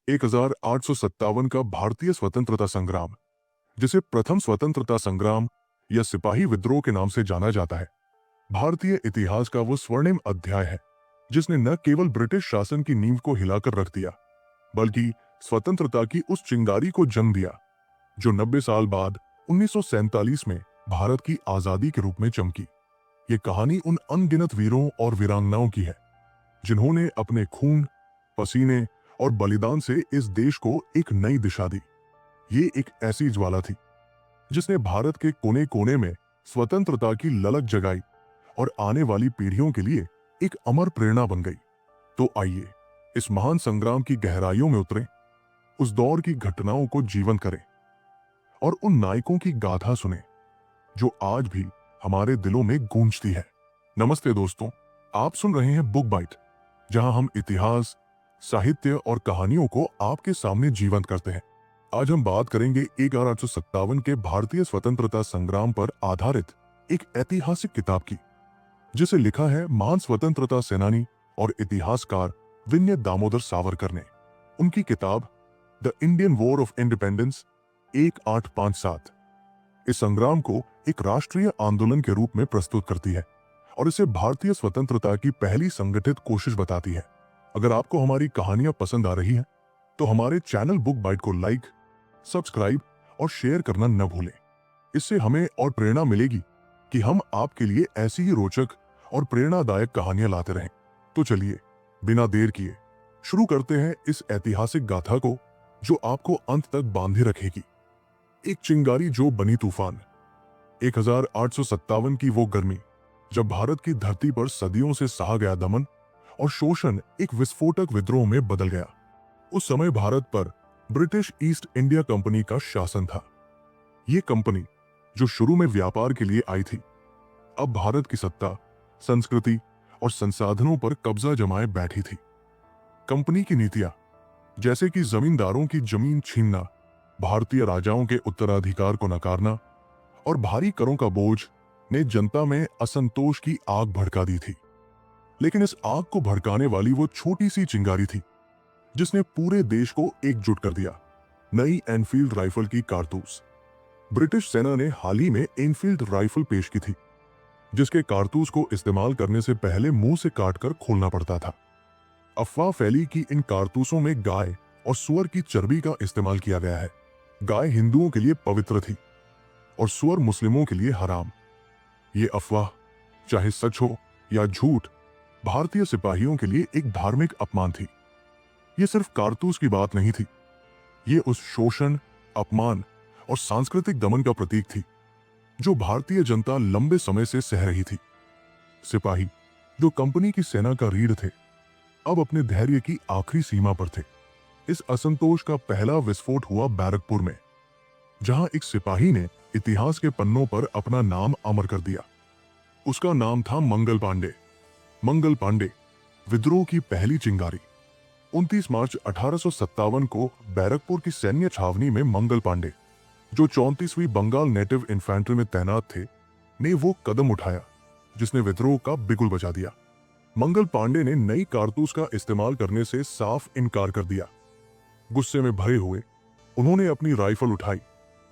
1857 का भारतीय स्वतंत्रता संग्राम, जिसे प्रथम स्वतंत्रता संग्राम या सिपाही विद्रोह के नाम से जाना जाता है, भारतीय इतिहास का वो स्वर्णिम अध्याय है जिसने न केवल ब्रिटिश शासन की नींव को हिलाकर रख दिया, बल्कि स्वतंत्रता की उस चिंगारी को जन्म दिया जो 90 साल बाद 1947 में भारत की आजादी के रूप में चमकी। ये कहानी उन अनगिनत वीरों और वीरांगनाओं की है जिन्होंने अपने खून, पसीने और बलिदान से इस देश को एक नई दिशा दी। ये एक ऐसी ज्वाला थी जिसने भारत के कोने कोने में स्वतंत्रता की ललक जगाई और आने वाली पीढ़ियों के लिए एक अमर प्रेरणा बन गई। तो आइए इस महान संग्राम की गहराइयों में उतरें, उस दौर की घटनाओं को जीवंत करें और उन नायकों की गाथा सुने जो आज भी हमारे दिलों में गूंजती है। नमस्ते दोस्तों, आप सुन रहे हैं बुक बाइट, जहां हम इतिहास, साहित्य और कहानियों को आपके सामने जीवंत करते हैं। आज हम बात करेंगे 1857 के भारतीय स्वतंत्रता संग्राम पर आधारित एक ऐतिहासिक किताब की, जिसे लिखा है महान स्वतंत्रता सेनानी और इतिहासकार विनय दामोदर सावरकर ने। उनकी किताब the Indian war of independence 1857 इस संग्राम को एक राष्ट्रीय आंदोलन के रूप में प्रस्तुत करती है और इसे भारतीय स्वतंत्रता की पहली संगठित कोशिश बताती है। अगर आपको हमारी कहानियां पसंद आ रही हैं, तो हमारे चैनल बुक बाइट को लाइक, सब्सक्राइब और शेयर करना न भूलें। इससे हमें और प्रेरणा मिलेगी कि हम आपके लिए ऐसी ही रोचक और प्रेरणादायक कहानियां लाते रहें। तो चलिए बिना देर किए शुरू करते हैं इस ऐतिहासिक गाथा को जो आपको अंत तक बांधे रखेगी। एक चिंगारी जो बनी तूफान। 1857 की वो गर्मी जब भारत की धरती पर सदियों से सहा गया दमन और शोषण एक विस्फोटक विद्रोह में बदल गया। उस समय भारत पर ब्रिटिश ईस्ट इंडिया कंपनी का शासन था। ये कंपनी, जो शुरू में व्यापार के लिए आई थी, अब भारत की सत्ता, संस्कृति और संसाधनों पर कब्जा जमाए बैठी थी। कंपनी की नीतियां, जैसे कि जमींदारों की जमीन छीनना, भारतीय राजाओं के उत्तराधिकार को नकारना और भारी करों का बोझ, ने जनता में असंतोष की आग भड़का दी थी। लेकिन इस आग को भड़काने वाली वो छोटी सी चिंगारी थी जिसने पूरे देश को एकजुट कर दिया। नई एनफील्ड राइफल की कारतूस। ब्रिटिश सेना ने हाल ही में एनफील्ड राइफल पेश की थी, जिसके कारतूस को इस्तेमाल करने से पहले मुंह से काटकर खोलना पड़ता था। अफवाह फैली कि इन कारतूसों में गाय और सुअर की चर्बी का इस्तेमाल किया गया है। गाय हिंदुओं के लिए पवित्र थी और सुअर मुस्लिमों के लिए हराम। ये अफवाह, चाहे सच हो या झूठ, भारतीय सिपाहियों के लिए एक धार्मिक अपमान थी। ये सिर्फ कारतूस की बात नहीं थी, ये उस शोषण, अपमान और सांस्कृतिक दमन का प्रतीक थी जो भारतीय जनता लंबे समय से सह रही थी। सिपाही, जो कंपनी की सेना का रीढ़ थे, अब अपने धैर्य की आखिरी सीमा पर थे। इस असंतोष का पहला विस्फोट हुआ बैरकपुर में, जहां एक सिपाही ने इतिहास के पन्नों पर अपना नाम अमर कर दिया। उसका नाम था मंगल पांडे। मंगल पांडे, विद्रोह की पहली चिंगारी। 29 मार्च 1857 को बैरकपुर की सैन्य छावनी में मंगल पांडे, जो 34वीं बंगाल नेटिव इन्फेंट्री में तैनात थे, ने वो कदम उठाया जिसने विद्रोह का बिगुल बजा दिया। मंगल पांडे ने नई कारतूस का इस्तेमाल करने से साफ इनकार कर दिया। गुस्से में भरे हुए उन्होंने अपनी राइफल उठाई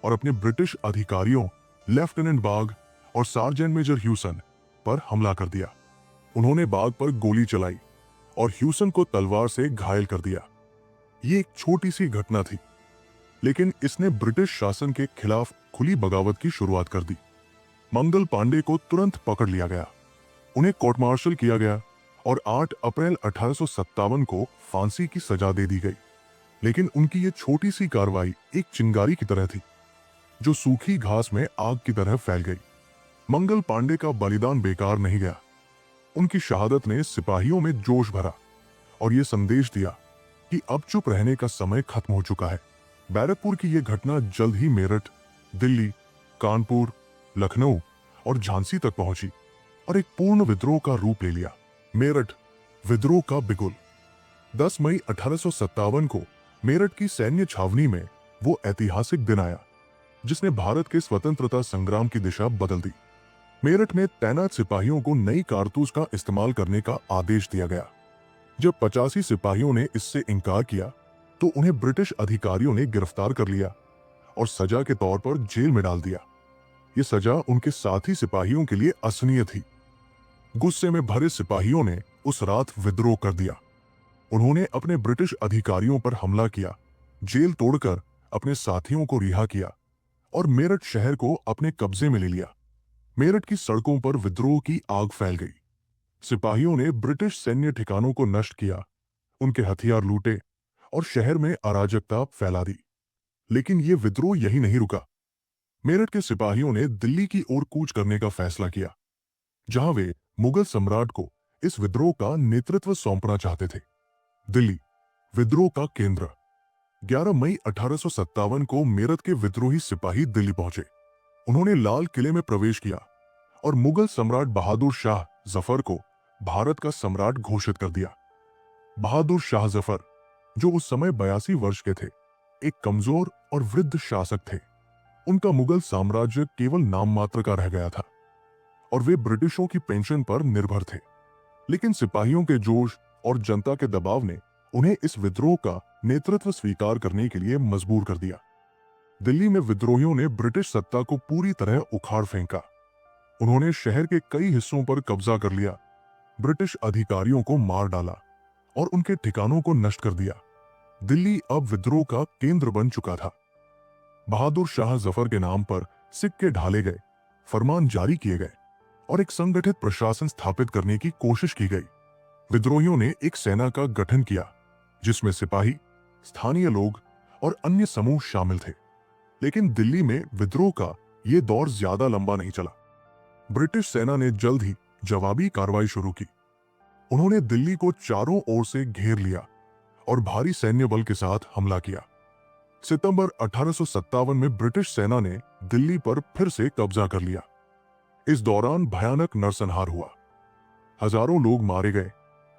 और अपने ब्रिटिश अधिकारियों लेफ्टिनेंट बाग और सार्जेंट मेजर ह्यूसन पर हमला कर दिया। उन्होंने बाग पर गोली चलाई और ह्यूसन को तलवार से घायल कर दिया। ये एक छोटी सी घटना थी, लेकिन इसने ब्रिटिश शासन के खिलाफ खुली बगावत की शुरुआत कर दी। मंगल पांडे को तुरंत पकड़ लिया गया, उन्हें कोर्ट मार्शल किया गया और 8 अप्रैल 1857 को फांसी की सजा दे दी गई। लेकिन उनकी ये छोटी सी कार्रवाई एक चिंगारी की तरह थी जो सूखी घास में आग की तरह फैल गई। मंगल पांडे का बलिदान बेकार नहीं गया। उनकी शहादत ने सिपाहियों में जोश भरा और ये संदेश दिया कि अब चुप रहने का समय खत्म हो चुका है। बैरकपुर की यह घटना जल्द ही मेरठ, दिल्ली, कानपुर, लखनऊ और झांसी तक पहुंची और एक पूर्ण विद्रोह का रूप ले लिया। मेरठ, विद्रोह का बिगुल। 10 मई 1857 को मेरठ की सैन्य छावनी में वो ऐतिहासिक दिन आया जिसने भारत के स्वतंत्रता संग्राम की दिशा बदल दी। मेरठ में तैनात सिपाहियों को नई कारतूस का इस्तेमाल करने का आदेश दिया गया। जब 85 सिपाहियों ने इससे इनकार किया, तो उन्हें ब्रिटिश अधिकारियों ने गिरफ्तार कर लिया और सजा के तौर पर जेल में डाल दिया। ये सजा उनके साथी सिपाहियों के लिए असहनीय थी। गुस्से में भरे सिपाहियों ने उस रात विद्रोह कर दिया। उन्होंने अपने ब्रिटिश अधिकारियों पर हमला किया, जेल तोड़कर अपने साथियों को रिहा किया और मेरठ शहर को अपने कब्जे में ले लिया। मेरठ की सड़कों पर विद्रोह की आग फैल गई। सिपाहियों ने ब्रिटिश सैन्य ठिकानों को नष्ट किया, उनके हथियार लूटे और शहर में अराजकता फैला दी। लेकिन यह विद्रोह यही नहीं रुका। मेरठ के सिपाहियों ने दिल्ली की ओर कूच करने का फैसला किया, जहां वे मुगल सम्राट को इस विद्रोह का नेतृत्व सौंपना चाहते थे। दिल्ली, विद्रोह का केंद्र। 11 मई 1857 को मेरठ के विद्रोही सिपाही दिल्ली पहुंचे। उन्होंने लाल किले में प्रवेश किया और मुगल सम्राट बहादुर शाह जफर को भारत का सम्राट घोषित कर दिया। बहादुर शाह जफर, जो उस समय 82 वर्ष के थे, एक कमजोर और वृद्ध शासक थे। उनका मुगल साम्राज्य केवल नाम मात्र का रह गया था और वे ब्रिटिशों की पेंशन पर निर्भर थे। लेकिन सिपाहियों के जोश और जनता के दबाव ने उन्हें इस विद्रोह का नेतृत्व स्वीकार करने के लिए मजबूर कर दिया। दिल्ली में विद्रोहियों ने ब्रिटिश सत्ता को पूरी तरह उखाड़ फेंका। उन्होंने शहर के कई हिस्सों पर कब्जा कर लिया, ब्रिटिश अधिकारियों को मार डाला और उनके ठिकानों को नष्ट कर दिया। दिल्ली अब विद्रोह का केंद्र बन चुका था। बहादुर शाह जफर के नाम पर सिक्के ढाले गए, फरमान जारी किए गए और एक संगठित प्रशासन स्थापित करने की कोशिश की गई। विद्रोहियों ने एक सेना का गठन किया, जिसमें सिपाही, स्थानीय लोग और अन्य समूह शामिल थे। लेकिन दिल्ली में विद्रोह का यह दौर ज्यादा लंबा नहीं चला। ब्रिटिश सेना ने जल्द ही जवाबी कार्रवाई शुरू की। उन्होंने दिल्ली को चारों ओर से घेर लिया और भारी सैन्य बल के साथ हमला किया। सितंबर 1857 में ब्रिटिश सेना ने दिल्ली पर फिर से कब्जा कर लिया। इस दौरान भयानक नरसंहार हुआ। हजारों लोग मारे गए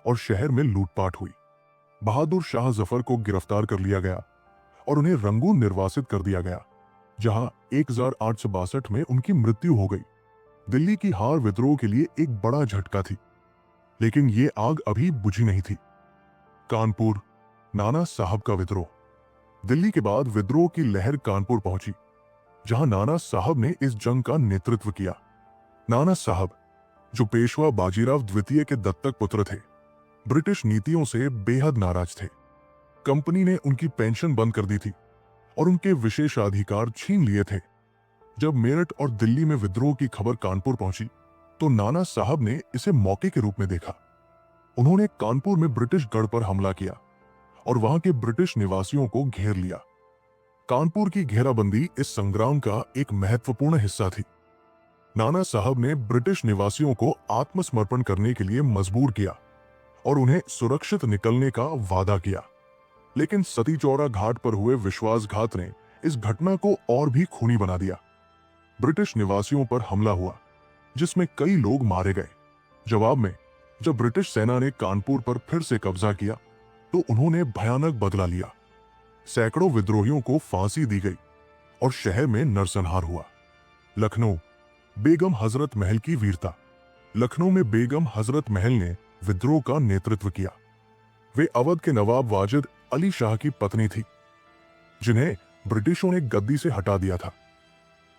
और शहर में लूटपाट हुई। बहादुर शाह जफर को गिरफ्तार कर लिया गया और उन्हें रंगून निर्वासित कर दिया गया, जहां 1862 में उनकी मृत्यु हो गई। दिल्ली की हार विद्रोह के लिए एक बड़ा झटका थी, लेकिन ये आग अभी बुझी नहीं थी। कानपुर, नाना साहब का विद्रोह। दिल्ली के बाद विद्रोह की लहर कानपुर पहुंची, जहां नाना साहब ने इस जंग का नेतृत्व किया। नाना साहब, जो पेशवा बाजीराव द्वितीय के दत्तक पुत्र थे, ब्रिटिश नीतियों से बेहद नाराज थे। कंपनी ने उनकी पेंशन बंद कर दी थी और उनके विशेषाधिकार छीन लिए थे। जब मेरठ और दिल्ली में विद्रोह की खबर कानपुर पहुंची, तो नाना साहब ने इसे मौके के रूप में देखा। उन्होंने कानपुर में ब्रिटिश गढ़ पर हमला किया और वहां के ब्रिटिश निवासियों को घेर लिया। कानपुर की घेराबंदी इस संग्राम का एक महत्वपूर्ण हिस्सा थी। नाना साहब ने ब्रिटिश निवासियों को आत्मसमर्पण करने के लिए मजबूर किया और उन्हें सुरक्षित निकलने का वादा किया। लेकिन सती चौरा घाट पर हुए विश्वासघात ने इस घटना को और भी खूनी बना दिया। ब्रिटिश निवासियों पर हमला हुआ, जिसमें कई लोग मारे गए। जवाब में जब ब्रिटिश सेना ने कानपुर पर फिर से कब्जा किया, तो उन्होंने भयानक बदला लिया। सैकड़ों विद्रोहियों को फांसी दी गई और शहर में नरसंहार हुआ। लखनऊ, बेगम हजरत महल की वीरता। लखनऊ में बेगम हजरत महल ने विद्रोह का नेतृत्व किया। वे अवध के नवाब वाजिद अली शाह की पत्नी थी, जिन्हें ब्रिटिशों ने गद्दी से हटा दिया था।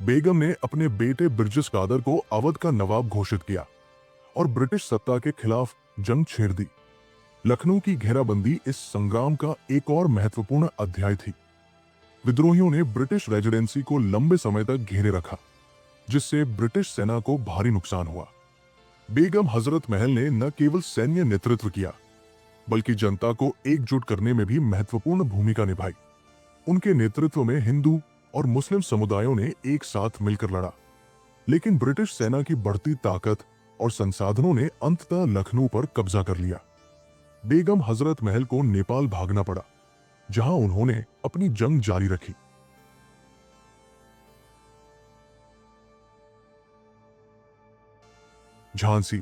बेगम ने अपने बेटे बिरजिस कादर को अवध का नवाब घोषित किया और ब्रिटिश सत्ता के खिलाफ जंग छेड़ दी। लखनऊ की घेराबंदी इस संग्राम का एक और महत्वपूर्ण अध्याय थी। विद्रोहियों ने ब्रिटिश रेजिडेंसी को लंबे समय तक घेरे रखा, जिससे ब्रिटिश सेना को भारी नुकसान हुआ। बेगम हजरत महल ने न केवल सैन्य नेतृत्व किया, बल्कि जनता को एकजुट करने में भी महत्वपूर्ण भूमिका निभाई। उनके नेतृत्व में हिंदू और मुस्लिम समुदायों ने एक साथ मिलकर लड़ा। लेकिन ब्रिटिश सेना की बढ़ती ताकत और संसाधनों ने अंततः लखनऊ पर कब्जा कर लिया। बेगम हजरत महल को नेपाल भागना पड़ा, जहां उन्होंने अपनी जंग जारी रखी। झांसी,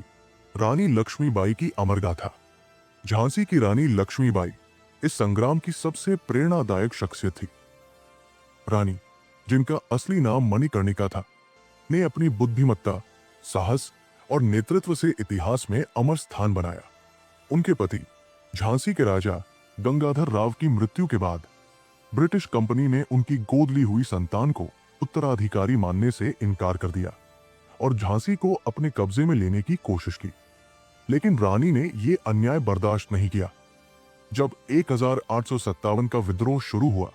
रानी लक्ष्मीबाई की अमर गाथा। झांसी की रानी लक्ष्मीबाई इस संग्राम की सबसे प्रेरणादायक शख्सियत थी। रानी, जिनका असली नाम मणिकर्णिका था, ने अपनी बुद्धिमत्ता, साहस और नेतृत्व से इतिहास में अमर स्थान बनाया। उनके पति झांसी के राजा गंगाधर राव की मृत्यु के बाद ब्रिटिश कंपनी ने उनकी गोद ली हुई संतान को उत्तराधिकारी मानने से इनकार कर दिया और झांसी को अपने कब्जे में लेने की कोशिश की। लेकिन रानी ने यह अन्याय बर्दाश्त नहीं किया। जब 1857 का विद्रोह शुरू हुआ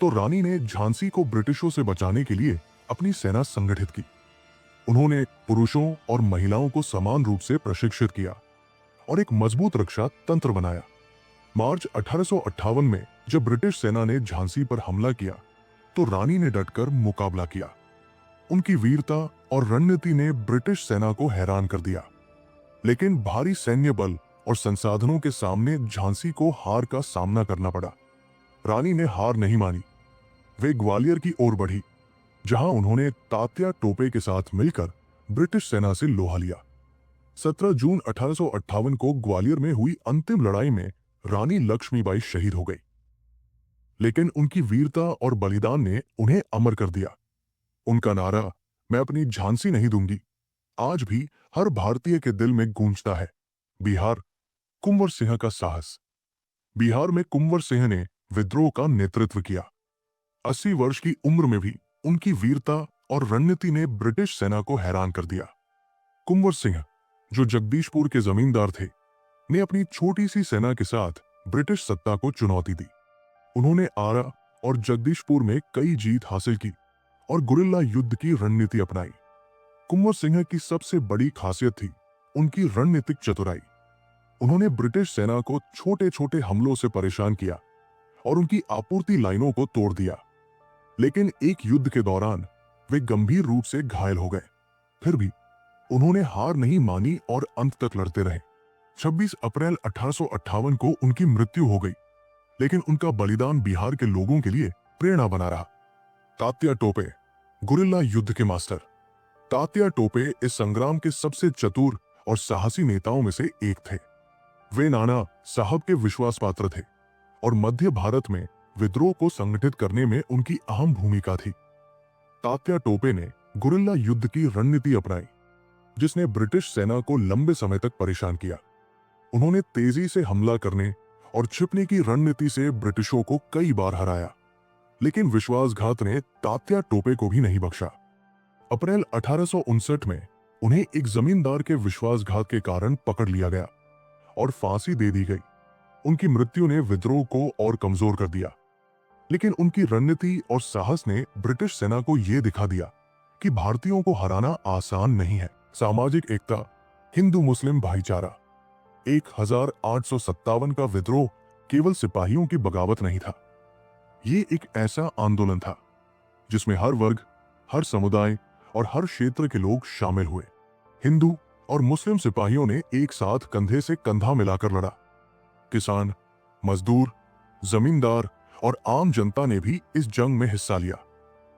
तो रानी ने झांसी को ब्रिटिशों से बचाने के लिए अपनी सेना संगठित की। उन्होंने पुरुषों और महिलाओं को समान रूप से प्रशिक्षित किया और एक मजबूत रक्षा तंत्र बनाया। मार्च 1858 में जब ब्रिटिश सेना ने झांसी पर हमला किया तो रानी ने डटकर मुकाबला किया। उनकी वीरता और रणनीति ने ब्रिटिश सेना को हैरान कर दिया। लेकिन भारी सैन्य बल और संसाधनों के सामने झांसी को हार का सामना करना पड़ा। रानी ने हार नहीं मानी। वे ग्वालियर की ओर बढ़ी, जहां उन्होंने तात्या टोपे के साथ मिलकर ब्रिटिश सेना से लोहा लिया। 17 जून 1858 को ग्वालियर में हुई अंतिम लड़ाई में रानी लक्ष्मीबाई शहीद हो गई। लेकिन उनकी वीरता और बलिदान ने उन्हें अमर कर दिया। उनका नारा, मैं अपनी झांसी नहीं दूंगी, आज भी हर भारतीय के दिल में गूंजता है। बिहार, कुंवर सिंह का साहस। बिहार में कुंवर सिंह ने विद्रोह का नेतृत्व किया। 80 वर्ष की उम्र में भी उनकी वीरता और रणनीति ने ब्रिटिश सेना को हैरान कर दिया। कुंवर सिंह, जो जगदीशपुर के जमींदार थे, ने अपनी छोटी सी सेना के साथ ब्रिटिश सत्ता को चुनौती दी। उन्होंने आरा और जगदीशपुर में कई जीत हासिल की और गुरिल्ला युद्ध की रणनीति अपनाई। कुंवर सिंह की सबसे बड़ी खासियत थी उनकी रणनीतिक चतुराई। उन्होंने ब्रिटिश सेना को छोटे छोटे हमलों से परेशान किया और उनकी आपूर्ति लाइनों को तोड़ दिया। लेकिन एक युद्ध के दौरान वे गंभीर रूप से घायल हो गए। फिर भी उन्होंने हार नहीं मानी और अंत तक लड़ते रहे। 26 अप्रैल 1858 को उनकी मृत्यु हो गई, लेकिन उनका बलिदान बिहार के लोगों के लिए प्रेरणा बना रहा। तात्या टोपे, गुरिल्ला युद्ध के मास्टर। तात्या टोपे इस संग्राम के सबसे चतुर और साहसी नेताओं में से एक थे। वे नाना साहब के विश्वास पात्र थे और मध्य भारत में विद्रोह को संगठित करने में उनकी अहम भूमिका थी। तात्या टोपे ने गुरिल्ला युद्ध की रणनीति अपनाई, जिसने ब्रिटिश सेना को लंबे समय तक परेशान किया। उन्होंने तेजी से हमला करने और छिपने की रणनीति से ब्रिटिशों को कई बार हराया, लेकिन विश्वासघात ने तात्या टोपे को भी नहीं बख्शा। अप्रैल 1859 में उन्हें एक जमींदार के विश्वासघात के कारण पकड़ लिया गया और फांसी दे दी गई। उनकी मृत्यु ने विद्रोह को और कमजोर कर दिया, लेकिन उनकी रणनीति और साहस ने ब्रिटिश सेना को यह दिखा दिया कि भारतीयों को हराना आसान नहीं है। सामाजिक एकता, हिंदू मुस्लिम भाईचारा। 1857 का विद्रोह केवल सिपाहियों की बगावत नहीं था। ये एक ऐसा आंदोलन था जिसमें हर वर्ग, हर समुदाय और हर क्षेत्र के लोग शामिल हुए। हिंदू और मुस्लिम सिपाहियों ने एक साथ कंधे से कंधा मिलाकर लड़ा। किसान, मजदूर, जमींदार और आम जनता ने भी इस जंग में हिस्सा लिया।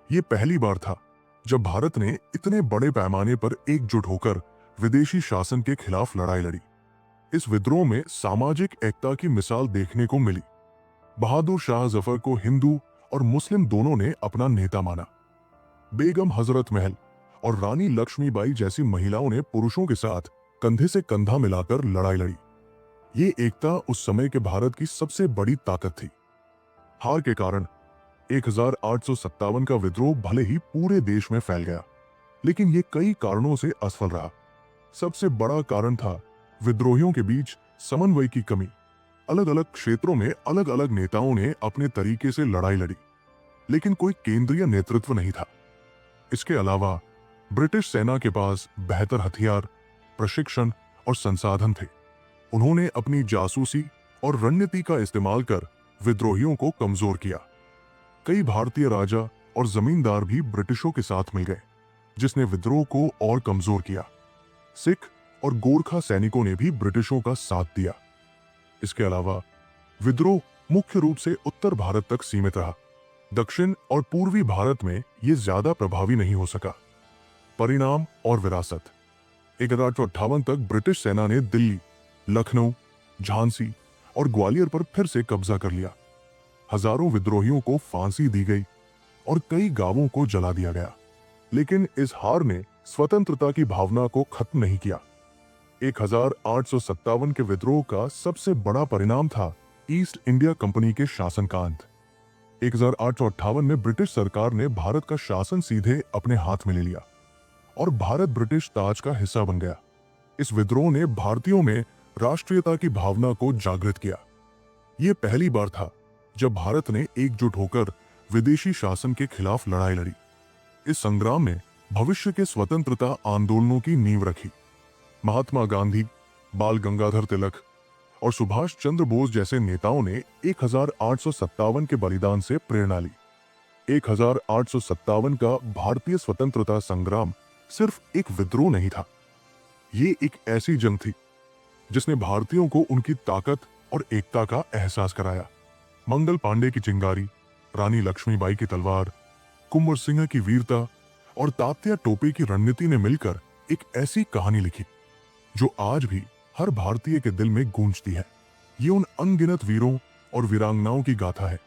ये पहली बार था जब भारत ने इतने बड़े पैमाने पर एकजुट होकर विदेशी शासन के खिलाफ लड़ाई लड़ी। इस विद्रोह में सामाजिक एकता की मिसाल देखने को मिली। बहादुर शाह जफर को हिंदू और मुस्लिम दोनों ने अपना नेता माना। बेगम हजरत महल और रानी लक्ष्मीबाई जैसी महिलाओं ने पुरुषों के साथ कंधे से कंधा मिलाकर लड़ाई लड़ी। ये एकता उस समय के भारत की सबसे बड़ी ताकत थी। हार के कारण 1857 का विद्रोह भले ही पूरे देश में फैल गया, लेकिन ये कई कारणों से असफल रहा। सबसे बड़ा कारण था विद्रोहियों के बीच समन्वय की कमी। अलग अलग क्षेत्रों में अलग अलग नेताओं ने अपने तरीके से लड़ाई लड़ी, लेकिन कोई केंद्रीय नेतृत्व नहीं था। इसके अलावा ब्रिटिश सेना के पास बेहतर हथियार, प्रशिक्षण और संसाधन थे। उन्होंने अपनी जासूसी और रणनीति का इस्तेमाल कर विद्रोहियों को कमजोर किया। कई भारतीय राजा और जमींदार भी ब्रिटिशों के साथ मिल गए, जिसने विद्रोह को और कमजोर किया। सिख और गोरखा सैनिकों ने भी ब्रिटिशों का साथ दिया। इसके अलावा विद्रोह मुख्य रूप से उत्तर भारत तक सीमित रहा। दक्षिण और पूर्वी भारत में यह ज्यादा प्रभावी नहीं हो सका। परिणाम और विरासत। 1858 तक ब्रिटिश सेना ने दिल्ली, लखनऊ, झांसी और ग्वालियर पर फिर से कब्जा कर लिया। हजारों विद्रोहियों को फांसी दी गई और कई गांवों को जला दिया गया। लेकिन इस हार ने स्वतंत्रता की भावना को खत्म नहीं किया। 1857 के विद्रोह का सबसे बड़ा परिणाम था ईस्ट इंडिया कंपनी के शासनकाल। 1858 में ब्रिटिश सरकार ने भारत का शासन सीधे अपने हाथ में ले लिया और भारत ब्रिटिश ताज का हिस्सा बन गया। इस विद्रोह ने भारतीयों में राष्ट्रीयता की भावना को जागृत किया। यह पहली बार था जब भारत ने एकजुट होकर विदेशी शासन के खिलाफ लड़ाई लड़ी। इस संग्राम में भविष्य के स्वतंत्रता आंदोलनों की नींव रखी। महात्मा गांधी, बाल गंगाधर तिलक और सुभाष चंद्र बोस जैसे नेताओं ने 1857 के बलिदान से प्रेरणा ली। 1857 का भारतीय स्वतंत्रता संग्राम सिर्फ एक विद्रोह नहीं था, ये एक ऐसी जंग थी जिसने भारतीयों को उनकी ताकत और एकता का एहसास कराया। मंगल पांडे की चिंगारी, रानी लक्ष्मीबाई की तलवार, कुंवर सिंह की वीरता और तात्या टोपे की रणनीति ने मिलकर एक ऐसी कहानी लिखी जो आज भी हर भारतीय के दिल में गूंजती है। ये उन अनगिनत वीरों और वीरांगनाओं की गाथा है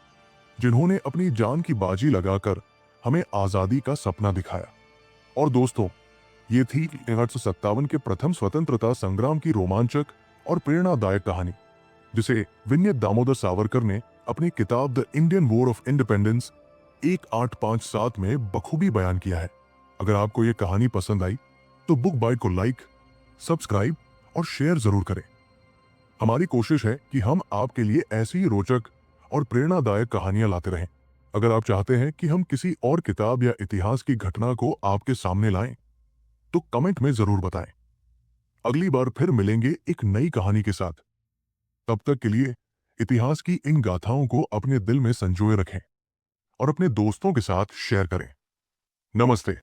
जिन्होंने अपनी जान की बाजी लगाकर हमें आजादी का सपना दिखाया। और दोस्तों, ये थी 1857 के प्रथम स्वतंत्रता संग्राम की रोमांचक और प्रेरणादायक कहानी, जिसे विनय दामोदर सावरकर ने अपनी किताब the Indian war of independence 1857 में बखूबी बयान किया है। अगर आपको ये कहानी पसंद आई तो बुक बाइट को लाइक, सब्सक्राइब और शेयर जरूर करें। हमारी कोशिश है कि हम आपके लिए ऐसी ही रोचक और प्रेरणादायक कहानियां लाते रहें। अगर आप चाहते हैं कि हम किसी और किताब या इतिहास की घटना को आपके सामने लाएं, तो कमेंट में जरूर बताएं। अगली बार फिर मिलेंगे एक नई कहानी के साथ। तब तक के लिए इतिहास की इन गाथाओं को अपने दिल में संजोए रखें और अपने दोस्तों के साथ शेयर करें। नमस्ते।